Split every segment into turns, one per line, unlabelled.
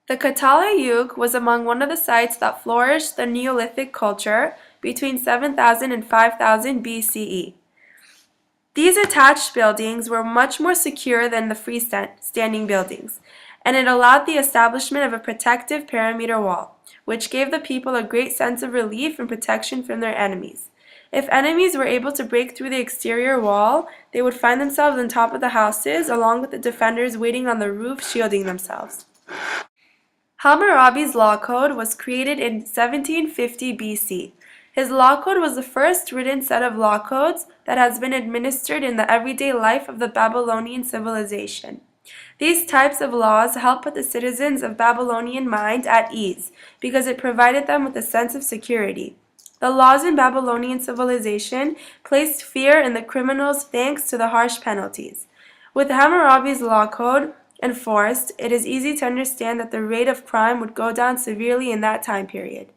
The Katala Yug was among one of the sites that flourished the Neolithic culture between 7000 and 5000 BCE. These attached buildings were much more secure than the freestanding buildings, and it allowed the establishment of a protective perimeter wall, which gave the people a great sense of relief and protection from their enemies. If enemies were able to break through the exterior wall, they would find themselves on top of the houses, along with the defenders waiting on the roof, shielding themselves. Hammurabi's law code was created in 1750 BC. His law code was the first written set of law codes that has been administered in the everyday life of the Babylonian civilization. These types of laws help put the citizens of Babylonian mind at ease because it provided them with a sense of security. The laws in Babylonian civilization placed fear in the criminals thanks to the harsh penalties. With Hammurabi's law code enforced, it is easy to understand that the rate of crime would go down severely in that time period.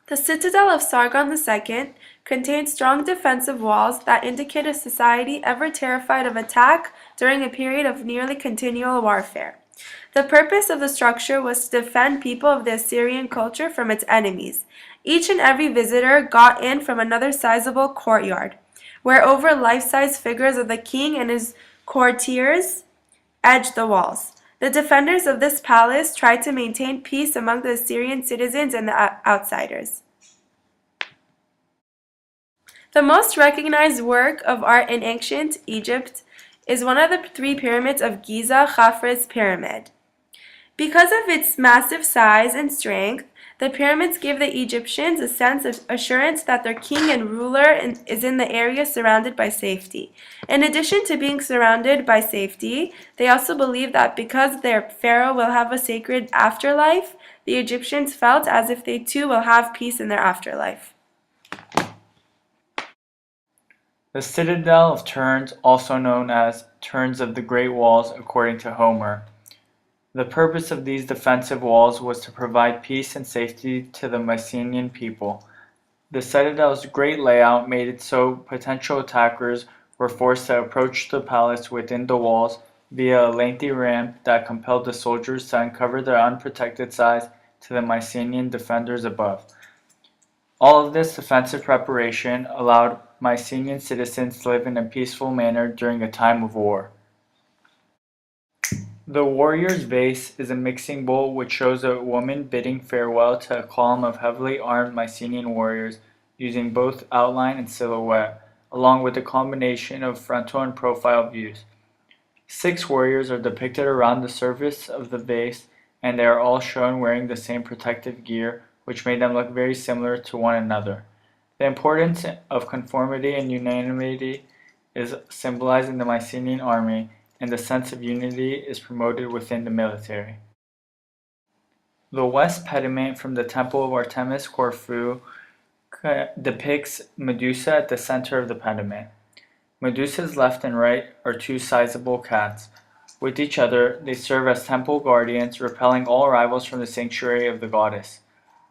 The citadel of Sargon II contained strong defensive walls that indicate a society ever terrified of attack during a period of nearly continual warfare. The purpose of the structure was to defend people of the Assyrian culture from its enemies. Each and every visitor got in from another sizable courtyard, where over life-size figures of the king and his courtiers edged the walls. The defenders of this palace tried to maintain peace among the Assyrian citizens and the outsiders. The most recognized work of art in ancient Egypt is one of the three pyramids of Giza, Khafre's pyramid. Because of its massive size and strength, the pyramids give the Egyptians a sense of assurance that their king and ruler is in the area surrounded by safety. In addition to being surrounded by safety, they also believe that because their pharaoh will have a sacred afterlife, the Egyptians felt as if they too will have peace in their afterlife.
The citadel of Turns, also known as Turns of the Great Walls according to Homer. The purpose of these defensive walls was to provide peace and safety to the Mycenaean people. The citadel's great layout made it so potential attackers were forced to approach the palace within the walls via a lengthy ramp that compelled the soldiers to uncover their unprotected sides to the Mycenaean defenders above. All of this defensive preparation allowed Mycenaean citizens to live in a peaceful manner during a time of war. The warrior's vase is a mixing bowl which shows a woman bidding farewell to a column of heavily armed Mycenaean warriors using both outline and silhouette, along with a combination of frontal and profile views. 6 warriors are depicted around the surface of the vase, and they are all shown wearing the same protective gear, which made them look very similar to one another. The importance of conformity and unanimity is symbolized in the Mycenaean army, and the sense of unity is promoted within the military. The west pediment from the temple of Artemis Corfu depicts Medusa at the center of the pediment. Medusa's left and right are 2 sizable cats. With each other, they serve as temple guardians, repelling all rivals from the sanctuary of the goddess.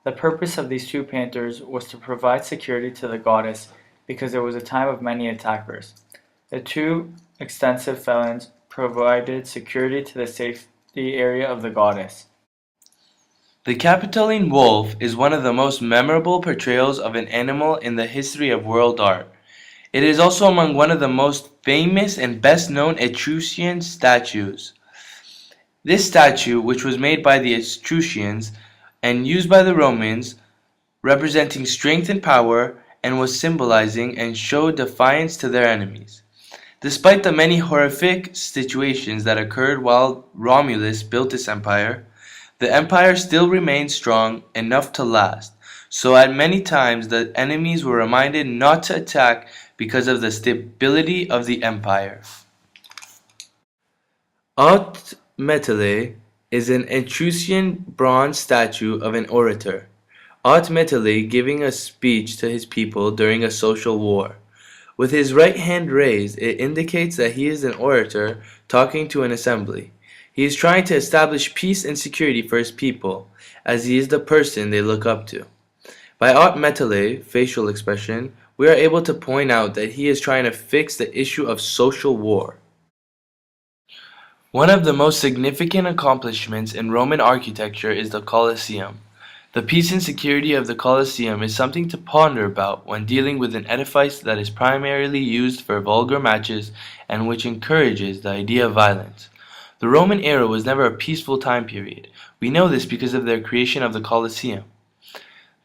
The purpose of these 2 panthers was to provide security to the goddess because it was a time of many attackers. The 2 extensive felons provided security to the safety area of the goddess.
The Capitoline wolf is one of the most memorable portrayals of an animal in the history of world art. It is also among one of the most famous and best known Etruscan statues. This statue, which was made by the Etruscans and used by the Romans, representing strength and power, and was symbolizing and showed defiance to their enemies. Despite the many horrific situations that occurred while Romulus built this empire, the empire still remained strong enough to last, so at many times the enemies were reminded not to attack because of the stability of the empire. Aut Metale is an Etruscan bronze statue of an orator. Aut Metale giving a speech to his people during a social war. With his right hand raised, it indicates that he is an orator talking to an assembly. He is trying to establish peace and security for his people, as he is the person they look up to. By Aut Metale, facial expression, we are able to point out that he is trying to fix the issue of social war. One of the most significant accomplishments in Roman architecture is the Colosseum. The peace and security of the Colosseum is something to ponder about when dealing with an edifice that is primarily used for vulgar matches and which encourages the idea of violence. The Roman era was never a peaceful time period. We know this because of their creation of the Colosseum.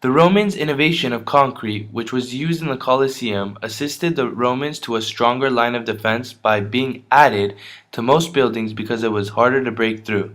The Romans' innovation of concrete, which was used in the Colosseum, assisted the Romans to a stronger line of defense by being added to most buildings because it was harder to break through.